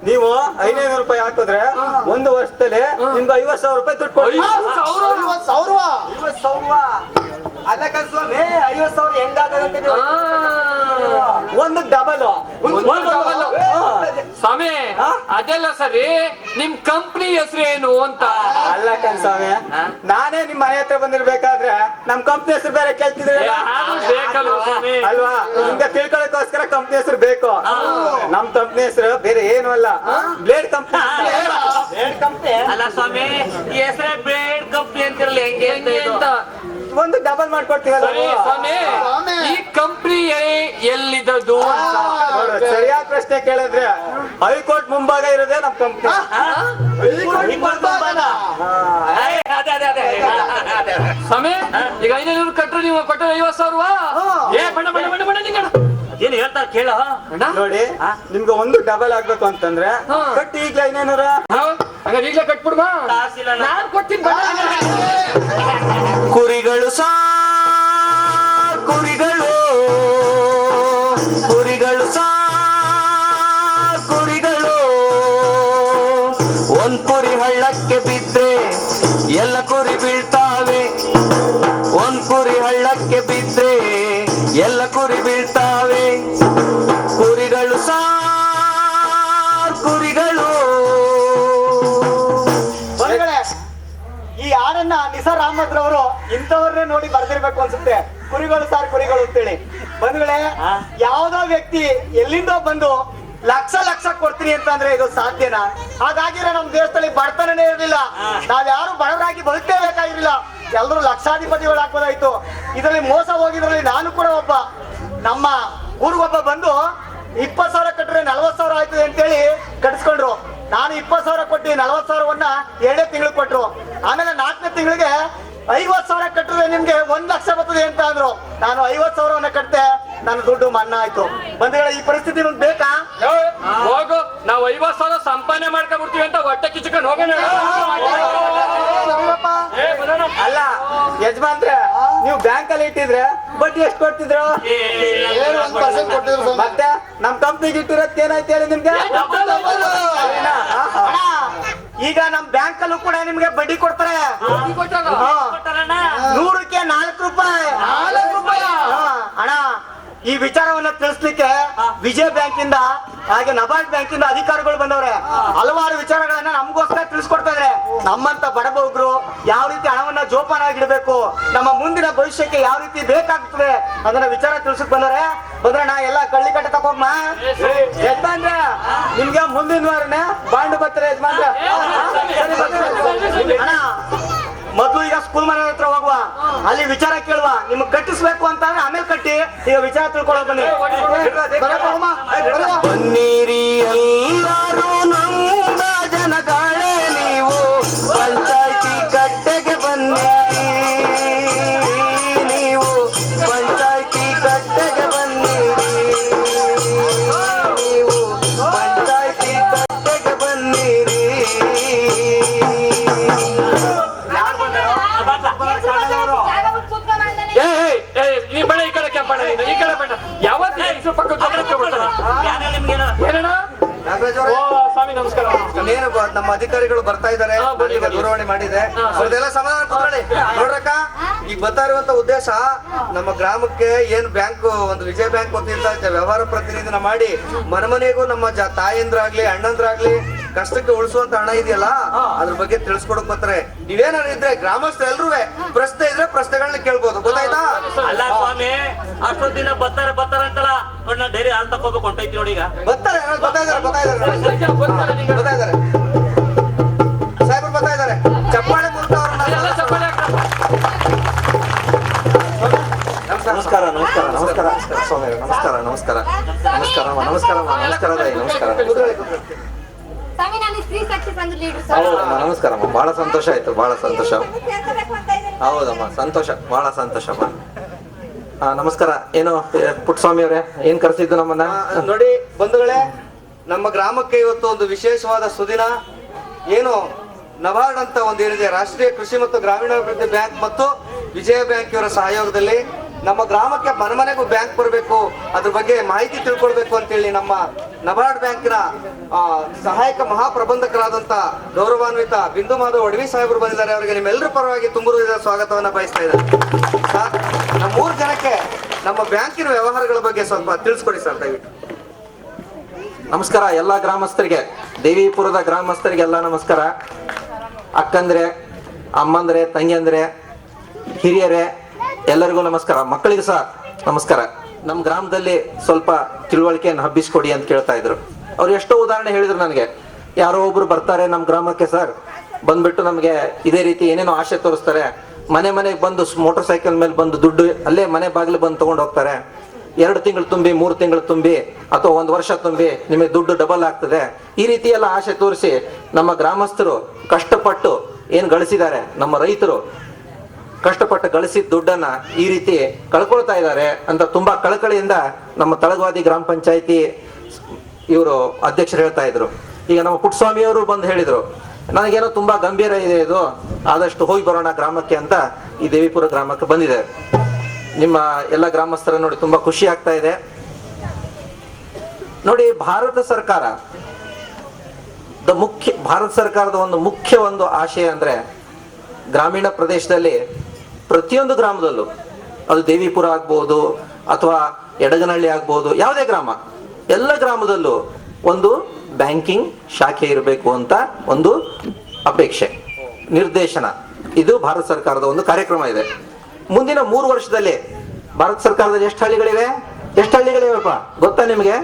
ನೀವು 500 ರೂಪಾಯಿ ಹಾಕಿದ್ರೆ 1 ವರ್ಷದಲ್ಲಿ ನಿಮ್ಗೆ 50,000 ರೂಪಾಯಿ ದುಡ್ಡು ಕೊಡ್ತೀವಿ. 50,000? 50,000 ಅದಕ್ಕೆ ಸ್ವಾಮಿ 50,000 ಹೆಂಗಾಗದಂತೆ ನೀವು? ಒಂದು ಡಬಲ್ ಸ್ವಾಮಿ ಅದೆಲ್ಲ ಸರಿ, ನಿಮ್ ಕಂಪ್ನಿ ಹೆಸರು ಏನು ಅಂತ? ಅಲ್ಲ ಕಣ್ ಸ್ವಾಮಿ, ನಾನೇ ನಿಮ್ ಮನೆ ಹತ್ರ ಬಂದಿರ್ಬೇಕಾದ್ರೆ ನಮ್ ಕಂಪ್ನಿ ಹೆಸರು ಬೇರೆ ಕೇಳ್ತಿದ್ರೆ ಬೇಕಲ್ವ ಸ್ವಾಮಿ? ಅಲ್ವಾ? ನಿಮ್ಗೆ ತಿಳ್ಕೊಳಕೋಸ್ಕರ ಕಂಪ್ನಿ ಹೆಸರು ಬೇಕು. ನಮ್ ಕಂಪ್ನಿ ಹೆಸರು ಬೇರೆ ಏನು ಅಲ್ಲ, ಬ್ಲೇಡ್ ಕಂಪ್ನಿ. ಬ್ಲೇಡ್ ಕಂಪ್ನಿ ಅಲ್ಲ ಸ್ವಾಮಿ, ಈ ಹೆಸರೇ ಬ್ಲೇಡ್ ಕಂಪ್ನಿ ಅಂತಿರಲಿ ಹೆಂಗೆ ಅಂತ ಒಂದು ಡಬಲ್ ಮಾಡ್ಕೊಡ್ತೀವಲ್ಲ. ಸರಿ ಸ್ವಾಮಿ, ಈ ಕಂಪ್ನಿ ಎಲ್ಲಿದ್ದದು? ಸರಿಯಾದ ಪ್ರಶ್ನೆ ಕೇಳಿದ್ರೆ ಹೈಕೋರ್ಟ್ ಮುಂಭಾಗ ಇರೋದೇ ನಮ್ ಕಂಪ್ನಿ. ಸ್ವಾಮಿ ಈಗ 500 ಕಟ್ರು, ನೀವು ಕೊಟ್ಟರೆ 50,000? ಏ ಬಣ್ಣ ಬಣ್ಣ ಬಣ್ಣ ಬಣ್ಣ ನಿಂಗಣ ಏನ್ ಹೇಳ್ತಾರ ಕೇಳ. ನೋಡಿ, ನಿಮ್ಗೆ ಒಂದು ಡಬಲ್ ಆಗ್ಬೇಕು ಅಂತಂದ್ರೆ ಹಾ. ಕಟ್ಟಿ ಈಗ್ಲೇ 500. ಹಂಗಾರೆ ಈಗಲೇ ಕಟ್ಬಿಡ್ಮ. ಕಾಸಿಲ್ಲ ನಾನ್ ಕೊಡ್ತೀನಿ ಬಣ್ಣ. ಕುರಿಗಳು ಕುರಿಗಳು ಕುರಿಗಳು ಕುರಿಗಳು ಒಂದ್ ಕುರಿ ಹಳ್ಳಕ್ಕೆ ಬಿದ್ರೆ ಎಲ್ಲ ಕುರಿ ಬೀಳ್ತಾವೆ, ಒಂದ್ ಕುರಿ ಹಳ್ಳಕ್ಕೆ ಬಿದ್ರೆ ಎಲ್ಲ ಕುರಿ ಬೀಳ್ತಾವೆ. ಕುರಿಗಳು ಕುರಿಗಳು. ಈ ಹಾಡನ್ನ ನಿಸಾರ್ ಅಹಮದ್ ರವರು ಇಂಥವ್ರನ್ನೇ ನೋಡಿ ಬರ್ದಿರ್ಬೇಕು ಅನ್ಸುತ್ತೆ. ಕುರಿಗಳು ಸಾರ್ ಕುರಿಗಳು ಅಂತೇಳಿ. ಬಂಧುಗಳೇ, ಯಾವ್ದೋ ವ್ಯಕ್ತಿ ಎಲ್ಲಿಂದೋ ಬಂದು ಲಕ್ಷ ಕೊಡ್ತೀನಿ ಅಂತಂದ್ರೆ ಇದು ಸಾಧ್ಯನಾ? ಹಾಗಾಗಿರೋ ನಮ್ ದೇಶದಲ್ಲಿ ಬಡತನನೇ ಇರಲಿಲ್ಲ, ನಾವ್ಯಾರು ಬಡವರಾಗಿ ಬದುಕಬೇಕಾಗಿರ್ಲಿಲ್ಲ, ಎಲ್ರು ಲಕ್ಷಾಧಿಪತಿಗಳು ಹಾಕೋದಾಯ್ತು. ಇದರಲ್ಲಿ ಮೋಸ ಹೋಗಿದ್ರಲ್ಲಿ ನಾನು ಕೂಡ ಒಬ್ಬ. ನಮ್ಮ ಊರಿಗೊಬ್ಬ ಬಂದು 20,000 ಕಟ್ಟಿದ್ರೆ 40,000 ಆಯ್ತದೆ ಅಂತೇಳಿ ಕಟ್ಸ್ಕೊಂಡ್ರು. ನಾನು 20,000 ಕೊಟ್ಟು 40,000ವನ್ನ 2ನೇ ತಿಂಗಳು ಕೊಟ್ರು. ಆಮೇಲೆ 4ನೇ ತಿಂಗಳಿಗೆ 50,000 ಕಟ್ಟಿದ್ರೆ ನಿಮ್ಗೆ 1 ಲಕ್ಷ ಬರ್ತದೆ ಅಂತ ಅಂದ್ರು. ನಾನು 50,000 ಕಟ್ತೆ, ನನ್ನ ದುಡ್ಡು ಮನ್ನಾ ಆಯ್ತು. ಬಂಧುಗಳ ಈ ಪರಿಸ್ಥಿತಿ ನಿಮ್ಗೆ ಬೇಕಾ? ಹೋಗು, ನಾವು 50,000 ಸಂಪಾದನೆ ಮಾಡ್ಕೊಂಡ್ಬಿಡ್ತೀವಿ ಅಂತ ಹೊಟ್ಟೆ ಕಿಚ್ಕೊಂಡು ಹೋಗೋಣ. ಅಲ್ಲ ಯಜಮಾನ್ರೆ, ನೀವು ಬ್ಯಾಂಕ್ ಅಲ್ಲಿ ಇಟ್ಟಿದ್ರೆ ಬಡ್ಡಿ ಎಷ್ಟು ಕೊಡ್ತಿದ್ರು? 1% ಕೊಟ್ಟಿದ್ರು ಸ್ವಾಮಿ. ಮತ್ತೆ ನಮ್ ಕಂಪ್ನಿಗೆ ಇಟ್ಟಿರೋದ್ ಏನಾಯ್ತು ಹೇಳಿ ನಿಮ್ಗೆ? ಅಣ್ಣ, ಈಗ ನಮ್ ಬ್ಯಾಂಕ್ ಅಲ್ಲೂ ಕೂಡ ನಿಮ್ಗೆ ಬಡ್ಡಿ ಕೊಡ್ತಾರೆ. ಹಾ. 100ಕ್ಕೆ 4 ರೂಪಾಯಿ. 4 ರೂಪಾಯಿ. ಅಣ್ಣ, ಈ ವಿಚಾರವನ್ನ ತಿಳಿಸ್ಲಿಕ್ಕೆ ವಿಜಯ ಬ್ಯಾಂಕ್ ಇಂದ ಹಾಗೆ ನಬಾರ್ಡ್ ಬ್ಯಾಂಕ್ ಇಂದ ಅಧಿಕಾರಿಗಳು ಬಂದವ್ರೆ. ಹಲವಾರು ವಿಚಾರಗಳನ್ನ ನಮಗೋಸ್ಕರ ತಿಳಿಸ್ಕೊಡ್ತಾ ಇದ್ರೆ, ನಮ್ಮಂತ ಬಡಬಗ್ರು ಯಾವ ರೀತಿ ಹಣವನ್ನ ಜೋಪಾನಾಗಿಡ್ಬೇಕು, ನಮ್ಮ ಮುಂದಿನ ಭವಿಷ್ಯಕ್ಕೆ ಯಾವ ರೀತಿ ಬೇಕಾಗ್ತದೆ ಅದನ್ನ ವಿಚಾರ ತಿಳಿಸಕ್ ಬಂದವ್ರೆ. ಬಂದ್ರಣ್ಣ, ಎಲ್ಲ ಕಳ್ಳಿ ಕಟ್ಟೆ ತಗೋಮ್ಮ. ಯಜಮಾನ್ರೆ, ನಿಮ್ಗೆ ಮುಂದಿನ ವಾರನೇ ಬಾಂಡ್ ಬರ್ತಾರೆ ಯಜಮಾನ್ರೆ. ಅಣ್ಣ, ಮೊದ್ಲು ಈಗ ಸ್ಕೂಲ್ ಮನೆ ಹತ್ರ ಹೋಗುವ, ಅಲ್ಲಿ ವಿಚಾರ ಕೇಳುವ. ನಿಮ್ಗೆ ಕಟ್ಟಿಸ್ಬೇಕು ಅಂತ ಅಂದ್ರೆ ಆಮೇಲೆ ಕಟ್ಟಿ, ಈಗ ವಿಚಾರ ತಿಳ್ಕೊಳ್ಳೋದು ಬನ್ನಿ. ಬನ್ನಿರಿ ಎಲ್ಲರೂ ನಮ್ಮ ಜನಗಳೇ, ನೀವು ಪಂಚಾಯ್ತಿ ಕಟ್ಟೆಗೆ ಬನ್ನಿರಿ, ನೀವು ಪಂಚಾಯ್ತಿ ಕಟ್ಟೆಗೆ ಬನ್ನಿರಿ, ನೀವು ಪಂಚಾಯ್ತಿ ಕಟ್ಟೆಗೆ ಬನ್ನಿರಿ. ನೀ ಬೇಡ, ಈ ಕಡೆ ಕೆಂಪಣ್ಣ, ಈ ಕಡೆ ಬೇಡ. ಯಾವತ್ತೂ ಹೆಂಗ್ಸ್ರ ಪಕ್ಕದ ಜೊತೆ ಬರ್ತಾನೆ. ಏನಣ್ಣ? ಓ ಸ್ವಾಮಿ ನಮಸ್ಕಾರ. ಇನ್ನೇನು ನಮ್ಮ ಅಧಿಕಾರಿಗಳು ಬರ್ತಾ ಇದ್ದಾರೆ, ಈಗ ದೂರವಾಣಿ ಮಾಡಿದೆ. ಅವ್ರದೆಲ್ಲ ಸಮಾಧಾನ ಕೂತ್ಕೊಳ್ಳಿ. ನೋಡ್ರಕ್ಕ, ಈಗ ಬರ್ತಾ ಇರುವಂತ ಉದ್ದೇಶ ನಮ್ಮ ಗ್ರಾಮಕ್ಕೆ ಏನ್ ಬ್ಯಾಂಕ್, ಒಂದು ವಿಜಯ ಬ್ಯಾಂಕ್ ವತಿಯಿಂದ ವ್ಯವಹಾರ ಪ್ರತಿನಿಧಿನ ಮಾಡಿ ಮನೆಗೂ ನಮ್ಮ ತಾಯಂದ್ರಾಗ್ಲಿ ಅಣ್ಣಂದ್ರಾಗ್ಲಿ ಕಷ್ಟಕ್ಕೆ ಉಳಿಸುವಂತ ಹಣ ಇದೆಯಲ್ಲ, ಅದ್ರ ಬಗ್ಗೆ ತಿಳಿಸ್ಕೊಡಕ್ ಬರ್ತಾರೆ. ನೀವೇನಾದ್ರು ಇದ್ರೆ ಗ್ರಾಮಸ್ಥರು ಎಲ್ರೂ ಪ್ರಶ್ನೆ ಇದ್ರೆ ಪ್ರಶ್ನೆಗಳನ್ನ ಕೇಳ್ಬೋದು. ಗೊತ್ತಾಯ್ತಾ? ಅಲ್ಲ ಸ್ವಾಮಿ, ಅಷ್ಟೊಂದ್ ದಿನ ಬರ್ತಾರೆ ಅಂತಲ್ಲ, ನೋಡಿ ಡೈರಿ ಹಾಲು ತಕೋಬೇಕು ಹೊಂಟೈತಿ ನೋಡಿ. ಈಗ ಬರ್ತಾರೆ, ಬರ್ತಾ ಇದಾರೆ ಸಾಹೇಬ್ರು ಬರ್ತಾ ಇದಾರೆ. ಚಪ್ಪಾಳೆ ಮೂಲಕ ನಮಸ್ಕಾರ ನಮಸ್ಕಾರ ನಮಸ್ಕಾರ ಸ್ವಾಮಿ, ನಮಸ್ಕಾರ ನಮಸ್ಕಾರ ನಮಸ್ಕಾರ ನಮಸ್ಕಾರ ನಮಸ್ಕಾರ ನಮಸ್ಕಾರ. ಸ್ವಾಮಿ, ನಾನು ಸ್ತ್ರೀ ಶಕ್ತಿ ಸಂಘದ ಲೀಡರ್ ಸರ್. ಹೌದಮ್ಮ, ನಮಸ್ಕಾರಮ್ಮ. ಬಹಳ ಸಂತೋಷ ಆಯ್ತು, ಬಹಳ ಸಂತೋಷ. ಹೌದಮ್ಮ, ಸಂತೋಷ, ಬಹಳ ಸಂತೋಷಮ್ಮ. ನಮಸ್ಕಾರ. ಏನು ಪುಟ್ಟಸ್ವಾಮಿ ಅವರೇ, ಏನ್ ಕರೆಸಿದ್ದು ನಮ್ಮನ್ನ? ನೋಡಿ ಬಂಧುಗಳೇ, ನಮ್ಮ ಗ್ರಾಮಕ್ಕೆ ಇವತ್ತು ಒಂದು ವಿಶೇಷವಾದ ಸುದಿನ. ಏನು ನಬಾರ್ಡ್ ಅಂತ ಒಂದು ಏನಿದೆ, ರಾಷ್ಟ್ರೀಯ ಕೃಷಿ ಮತ್ತು ಗ್ರಾಮೀಣಾಭಿವೃದ್ಧಿ ಬ್ಯಾಂಕ್ ಮತ್ತು ವಿಜಯ ಬ್ಯಾಂಕ್ ಇವರ ಸಹಯೋಗದಲ್ಲಿ ನಮ್ಮ ಗ್ರಾಮಕ್ಕೆ ಮನೆಗೂ ಬ್ಯಾಂಕ್ ಬರಬೇಕು, ಅದ್ರ ಬಗ್ಗೆ ಮಾಹಿತಿ ತಿಳ್ಕೊಳ್ಬೇಕು ಅಂತೇಳಿ ನಮ್ಮ ನಬಾರ್ಡ್ ಬ್ಯಾಂಕಿನ ಸಹಾಯಕ ಮಹಾಪ್ರಬಂಧಕರಾದಂತ ಗೌರವಾನ್ವಿತ ಬಿಂದು ಮಾಧವ್ ಒಡವಿ ಸಾಹೇಬರು ಬಂದಿದ್ದಾರೆ. ಅವರಿಗೆ ನಿಮ್ಮೆಲ್ಲರ ಪರವಾಗಿ ತುಂಬುವುದರ ಸ್ವಾಗತವನ್ನ ಬಯಸ್ತಾ ಇದ್ದಾರೆ. ಸರ್, ನಮ್ಮ 3 ಜನಕ್ಕೆ ನಮ್ಮ ಬ್ಯಾಂಕಿನ ವ್ಯವಹಾರಗಳ ಬಗ್ಗೆ ಸ್ವಲ್ಪ ತಿಳಿಸ್ಕೊಡಿ ಸರ್ ದಯವಿಟ್ಟು. ನಮಸ್ಕಾರ ಎಲ್ಲ ಗ್ರಾಮಸ್ಥರಿಗೆ, ದೇವಿಪುರದ ಗ್ರಾಮಸ್ಥರಿಗೆಲ್ಲ ನಮಸ್ಕಾರ. ಅಕ್ಕಂದ್ರೆ, ಅಮ್ಮಂದ್ರೆ, ತಂಗಿಯಂದ್ರೆ, ಹಿರಿಯರೇ, ಎಲ್ಲರಿಗೂ ನಮಸ್ಕಾರ. ಮಕ್ಕಳಿಗೆ ಸಹ ನಮಸ್ಕಾರ. ನಮ್ಮ ಗ್ರಾಮದಲ್ಲಿ ಸ್ವಲ್ಪ ತಿಳುವಳಿಕೆಯನ್ನು ಹಬ್ಬಿಸ್ಕೊಡಿ ಅಂತ ಕೇಳ್ತಾ ಇದ್ರು. ಅವ್ರು ಎಷ್ಟೋ ಉದಾಹರಣೆ ಹೇಳಿದ್ರು ನನಗೆ. ಯಾರೋ ಒಬ್ರು ಬರ್ತಾರೆ ನಮ್ಮ ಗ್ರಾಮಕ್ಕೆ ಸರ್, ಬಂದ್ಬಿಟ್ಟು ನಮಗೆ ಇದೇ ರೀತಿ ಏನೇನೋ ಆಸೆ ತೋರಿಸ್ತಾರೆ. ಮನೆಗೆ ಬಂದು ಮೋಟರ್ ಸೈಕಲ್ ಮೇಲೆ ಬಂದು ದುಡ್ಡು ಅಲ್ಲೇ ಮನೆ ಬಾಗಿಲು ಬಂದು ತಗೊಂಡು ಹೋಗ್ತಾರೆ. 2 ತಿಂಗಳು ತುಂಬಿ, 3 ತಿಂಗಳು ತುಂಬಿ, ಅಥವಾ 1 ವರ್ಷ ತುಂಬಿ ನಿಮಗೆ ದುಡ್ಡು ಡಬಲ್ ಆಗ್ತದೆ. ಈ ರೀತಿ ಎಲ್ಲ ಆಸೆ ತೋರಿಸಿ ನಮ್ಮ ಗ್ರಾಮಸ್ಥರು ಕಷ್ಟಪಟ್ಟು ಏನ್ ಗಳಿಸಿದ್ದಾರೆ, ನಮ್ಮ ರೈತರು ಕಷ್ಟಪಟ್ಟು ಗಳಿಸಿದ ದುಡ್ಡನ್ನ ಈ ರೀತಿ ಕಳ್ಕೊಳ್ತಾ ಇದ್ದಾರೆ ಅಂತ ತುಂಬಾ ಕಳಕಳಿಯಿಂದ ನಮ್ಮ ತಳಗವಾದಿ ಗ್ರಾಮ ಪಂಚಾಯತಿ ಇವರು ಅಧ್ಯಕ್ಷರು ಹೇಳ್ತಾ ಇದ್ರು. ಈಗ ನಮ್ಮ ಪುಟ್ಟಸ್ವಾಮಿ ಅವರು ಬಂದು ಹೇಳಿದ್ರು, ನನಗೇನೋ ತುಂಬಾ ಗಂಭೀರ ಇದೆ ಇದು, ಆದಷ್ಟು ಹೋಗಿ ಬರೋಣ ಗ್ರಾಮಕ್ಕೆ ಅಂತ ಈ ದೇವಿಪುರ ಗ್ರಾಮಕ್ಕೆ ಬಂದಿದೆ. ನಿಮ್ಮ ಎಲ್ಲ ಗ್ರಾಮಸ್ಥರ ನೋಡಿ ತುಂಬಾ ಖುಷಿ ಆಗ್ತಾ ಇದೆ. ನೋಡಿ, ಭಾರತ ಸರ್ಕಾರದ ಒಂದು ಮುಖ್ಯ ಆಶಯ ಅಂದ್ರೆ, ಗ್ರಾಮೀಣ ಪ್ರದೇಶದಲ್ಲಿ ಪ್ರತಿಯೊಂದು ಗ್ರಾಮದಲ್ಲೂ, ಅದು ದೇವಿಪುರ ಆಗ್ಬಹುದು ಅಥವಾ ಎಡಗನಹಳ್ಳಿ ಆಗ್ಬಹುದು, ಯಾವುದೇ ಗ್ರಾಮ, ಎಲ್ಲ ಗ್ರಾಮದಲ್ಲೂ ಒಂದು ಬ್ಯಾಂಕಿಂಗ್ ಶಾಖೆ ಇರಬೇಕು ಅಂತ ಒಂದು ಅಪೇಕ್ಷೆ, ನಿರ್ದೇಶನ. ಇದು ಭಾರತ ಸರ್ಕಾರದ ಒಂದು ಕಾರ್ಯಕ್ರಮ ಇದೆ. ಮುಂದಿನ 3 ವರ್ಷದಲ್ಲಿ ಭಾರತ ಸರ್ಕಾರದಲ್ಲಿ ಎಷ್ಟು ಹಳ್ಳಿಗಳಿವೆಪ್ಪ ಗೊತ್ತಾ ನಿಮಗೆ?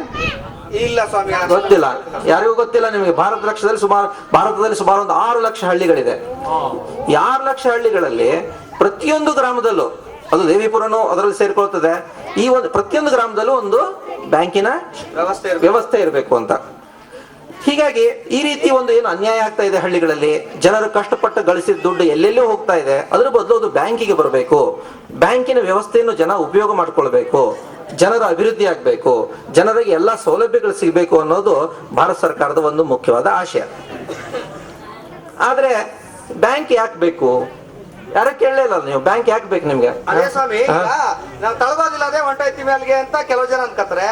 ಇಲ್ಲ ಸ್ವಾಮಿ, ಗೊತ್ತಿಲ್ಲ, ಯಾರಿಗೂ ಗೊತ್ತಿಲ್ಲ ನಿಮಗೆ. ಭಾರತದಲ್ಲಿ ಸುಮಾರು ಒಂದು 6 ಲಕ್ಷ ಹಳ್ಳಿಗಳಿದೆ. 6 ಲಕ್ಷ ಹಳ್ಳಿಗಳಲ್ಲಿ ಪ್ರತಿಯೊಂದು ಗ್ರಾಮದಲ್ಲೂ, ಅದು ದೇವಿಪುರನು ಅದರಲ್ಲಿ ಸೇರ್ಕೊಳ್ತದೆ, ಈ ಒಂದು ಪ್ರತಿಯೊಂದು ಗ್ರಾಮದಲ್ಲೂ ಒಂದು ಬ್ಯಾಂಕಿನ ವ್ಯವಸ್ಥೆ ಇರಬೇಕು ಅಂತ. ಹೀಗಾಗಿ ಈ ರೀತಿ ಒಂದು ಏನು ಅನ್ಯಾಯ ಆಗ್ತಾ ಇದೆ ಹಳ್ಳಿಗಳಲ್ಲಿ, ಜನರು ಕಷ್ಟಪಟ್ಟು ಗಳಿಸಿದ ದುಡ್ಡು ಎಲ್ಲೆಲ್ಲೋ ಹೋಗ್ತಾ ಇದೆ. ಅದ್ರ ಬದಲು ಅದು ಬ್ಯಾಂಕಿಗೆ ಬರಬೇಕು, ಬ್ಯಾಂಕಿನ ವ್ಯವಸ್ಥೆಯನ್ನು ಜನ ಉಪಯೋಗ ಮಾಡ್ಕೊಳ್ಬೇಕು, ಜನರ ಅಭಿವೃದ್ಧಿ ಆಗ್ಬೇಕು, ಜನರಿಗೆ ಎಲ್ಲಾ ಸೌಲಭ್ಯಗಳು ಸಿಗಬೇಕು ಅನ್ನೋದು ಭಾರತ ಸರ್ಕಾರದ ಒಂದು ಮುಖ್ಯವಾದ ಆಶಯ. ಆದ್ರೆ ಬ್ಯಾಂಕ್ ಯಾಕೆ ಬೇಕು? ಯಾರ ಕೇಳಲಿಲ್ಲ ನೀವು, ಬ್ಯಾಂಕ್ ಯಾಕೆ ಬೇಕು ನಿಮ್ಗೆ? ಅದೇ ಸ್ವಾಮಿ, ಈಗ ನಾವ್ ತಳಗೋದಿಲ್ಲ ಅದೇ ಹೊಂಟೈತಿ ಅಲ್ಲಿಗೆ ಅಂತ ಕೆಲವು ಜನ ಅನ್ಕತ್ತಾರೆ.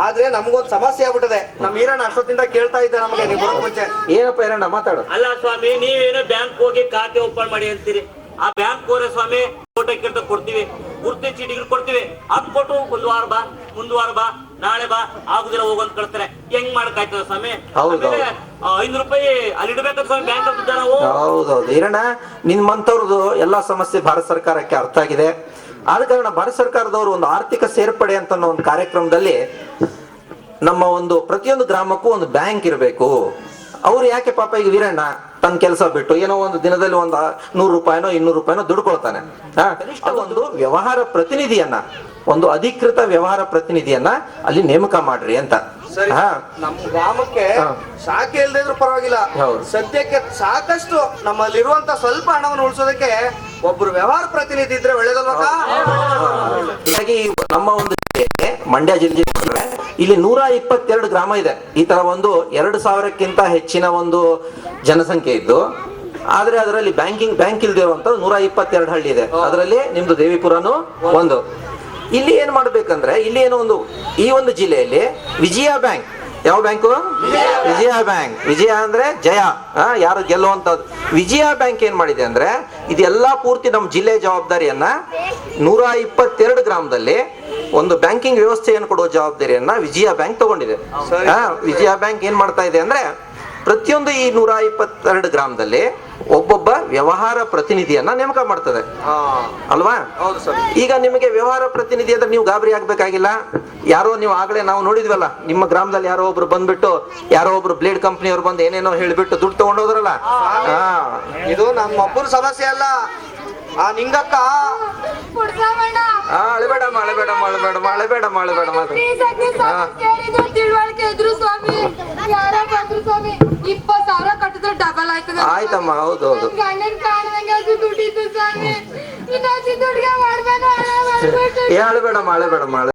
ಆದ್ರೆ ನಮ್ಗೊಂದ್ ಸಮಸ್ಯೆ ಆಗ್ಬಿಟ್ಟದೆ. ನಮ್ ಈರಣ್ಣ ಅಷ್ಟೊತ್ತಿಂದ ಕೇಳ್ತಾ ಇದ್ದೆ ನಮ್ಗೆ, ನೀವು ಬರೋಕ್ ಮುಂಚೆ. ಏನಪ್ಪ ಏನಣ್ಣ ಮಾತಾಡು. ಅಲ್ಲ ಸ್ವಾಮಿ, ನೀವೇನೋ ಬ್ಯಾಂಕ್ ಹೋಗಿ ಖಾತೆ ಓಪನ್ ಮಾಡಿ ಅಂತೀರಿ. ಆ ಬ್ಯಾಂಕ್ ಹೋದ್ರೆ ಸ್ವಾಮಿ ಫೋಟೋ ಕಿಂತ ಕೊಡ್ತೀವಿ, ಗುರುತಿನ ಚೀಟಿಗಳು ಕೊಡ್ತೀವಿ. ಅದ್ ಕೊಟ್ಟು ಒಂದು ವಾರ ಬಾ, ಮುಂದುವಾರ ಬಾ, ನಾಳೆ ಬಾ, ಆಗುದಿಲ್ಲ ಹೋಗಂತ ಕಳ್ತಾರೆ. ಹೆಂಗ್ ಮಾಡಕ್ಕಾಯ್ತದ ಸ್ವಾಮಿ? ಆಮೇಲೆ 500 ರೂಪಾಯಿ ಅಲ್ಲಿ ಇಡ್ಬೇಕಂತ ಸ್ವಾಮಿ ಬ್ಯಾಂಕ್ ಅಂತ ನಾವು. ಹೌದೌದು ಈರಣ್ಣ, ನಿಮ್ಮಂತವ್ರದ್ದು ಎಲ್ಲಾ ಸಮಸ್ಯೆ ಭಾರತ ಸರ್ಕಾರಕ್ಕೆ ಅರ್ಥ ಆಗಿದೆ. ಆದ ಕಾರಣ ಭಾರತ ಸರ್ಕಾರದವರು ಒಂದು ಆರ್ಥಿಕ ಸೇರ್ಪಡೆ ಅಂತ ಅನ್ನೋ ಒಂದು ಕಾರ್ಯಕ್ರಮದಲ್ಲಿ ನಮ್ಮ ಒಂದು ಪ್ರತಿಯೊಂದು ಗ್ರಾಮಕ್ಕೂ ಒಂದು ಬ್ಯಾಂಕ್ ಇರಬೇಕು. ಅವ್ರು ಯಾಕೆ ಪಾಪ ಈಗ ವೀರಣ್ಣ ತನ್ನ ಕೆಲಸ ಬಿಟ್ಟು ಏನೋ ಒಂದು ದಿನದಲ್ಲಿ ಒಂದು 100 ರೂಪಾಯಿನೋ 200 ರೂಪಾಯಿನೋ ದುಡ್ಡು ಕೊಡ್ತಾನೆ. ಒಂದು ವ್ಯವಹಾರ ಪ್ರತಿನಿಧಿಯನ್ನ, ಒಂದು ಅಧಿಕೃತ ವ್ಯವಹಾರ ಪ್ರತಿನಿಧಿಯನ್ನ ಅಲ್ಲಿ ನೇಮಕ ಮಾಡ್ರಿ ಅಂತ. ಸರಿ, ನಮ್ ಗ್ರಾಮಕ್ಕೆ ಶಾಖೆ ಇಲ್ದೇ ಇದ್ರು ಪರವಾಗಿಲ್ಲ. ಹೌದು. ಸದ್ಯಕ್ಕೆ ಸಾಕಷ್ಟು ನಮ್ಮಲ್ಲಿರುವಂತ ಸ್ವಲ್ಪ ಹಣವನ್ನು ಉಳಿಸೋದಕ್ಕೆ ಒಬ್ರು ವ್ಯವಹಾರ ಪ್ರತಿನಿಧಿ ಇದ್ರೆ ಒಳ್ಳೇದಲ್ವಾ? ಹೀಗಾಗಿ ನಮ್ಮ ಒಂದು ಮಂಡ್ಯ ಜಿಲ್ಲೆ ಇಲ್ಲಿ 122 ಗ್ರಾಮ ಇದೆ. ಈ ತರ ಒಂದು 2000ಕ್ಕಿಂತ ಹೆಚ್ಚಿನ ಒಂದು ಜನಸಂಖ್ಯೆ ಇದ್ದು, ಆದ್ರೆ ಅದರಲ್ಲಿ ಬ್ಯಾಂಕ್ ಇಲ್ದೇ ಇರುವಂತ 122 ಹಳ್ಳಿ ಇದೆ. ಅದರಲ್ಲಿ ನಿಮ್ದು ದೇವಿಪುರನು ಒಂದು. ಇಲ್ಲಿ ಏನ್ ಮಾಡ್ಬೇಕಂದ್ರೆ, ಇಲ್ಲಿ ಏನೋ ಒಂದು ಈ ಒಂದು ಜಿಲ್ಲೆಯಲ್ಲಿ ವಿಜಯ ಬ್ಯಾಂಕ್, ಯಾವ ಬ್ಯಾಂಕು? ವಿಜಯ ಬ್ಯಾಂಕ್. ವಿಜಯ ಅಂದ್ರೆ ಜಯ, ಯಾರು ಗೆಲ್ಲುವಂತದ್ದು. ವಿಜಯ ಬ್ಯಾಂಕ್ ಏನ್ ಮಾಡಿದೆ ಅಂದ್ರೆ, ಇದೆಲ್ಲಾ ಪೂರ್ತಿ ನಮ್ಮ ಜಿಲ್ಲೆ ಜವಾಬ್ದಾರಿಯನ್ನ 122 ಗ್ರಾಮದಲ್ಲಿ ಒಂದು ಬ್ಯಾಂಕಿಂಗ್ ವ್ಯವಸ್ಥೆಯನ್ನು ಕೊಡುವ ಜವಾಬ್ದಾರಿಯನ್ನ ವಿಜಯ ಬ್ಯಾಂಕ್ ತಗೊಂಡಿದೆ. ವಿಜಯ ಬ್ಯಾಂಕ್ ಏನ್ ಮಾಡ್ತಾ ಇದೆ ಅಂದ್ರೆ, ಪ್ರತಿಯೊಂದು ಈ 122 ಗ್ರಾಮದಲ್ಲಿ ಒಬ್ಬೊಬ್ಬ ವ್ಯವಹಾರ ಪ್ರತಿನಿಧಿಯನ್ನ ನೇಮಕ ಮಾಡ್ತದೆ ಅಲ್ವಾ? ಹೌದು ಸರ್. ಈಗ ನಿಮಗೆ ವ್ಯವಹಾರ ಪ್ರತಿನಿಧಿ ಅಂದ್ರೆ ನೀವು ಗಾಬರಿ ಆಗ್ಬೇಕಾಗಿಲ್ಲ. ಯಾರೋ ನೀವು ಆಗ್ಲೇ ನಾವು ನೋಡಿದ್ವಲ್ಲ, ನಿಮ್ಮ ಗ್ರಾಮದಲ್ಲಿ ಯಾರೋ ಒಬ್ರು ಬಂದ್ಬಿಟ್ಟು, ಯಾರೋ ಒಬ್ರು ಬ್ಲೇಡ್ ಕಂಪ್ನಿಯವ್ರು ಬಂದು ಏನೇನೋ ಹೇಳ್ಬಿಟ್ಟು ದುಡ್ಡು ತಗೊಂಡೋದ್ರಲ್ಲ. ಇದು ನಮ್ಮ ಒಬ್ಬರ ಸಮಸ್ಯೆ ಅಲ್ಲ. ಆ ನಿಂಗಕ್ಕ ತಿಳುವಳಿಕೆ ಇದ್ರು ಸ್ವಾಮಿ, ಯಾರ ಬಂದ್ರು ಸ್ವಾಮಿ, 20,000 ಕಟ್ಟಿದ್ರೆ ಡಬಲ್ ಆಯ್ತದೆ. ಆಯ್ತಮ್ಮ, ಹೌದೌದು. ಗಂಡನ್ ಕಾಣದಂಗೆ ಅದು ದುಡ್ಡಿತ್ತು ಸ್ವಾಮಿ. ಇನ್ನೊಂದು ದುಡ್ಡಿಗೆ ಮಾಡ್ಬೇಡ, ಅಳಬೇಡಮ್ಮ.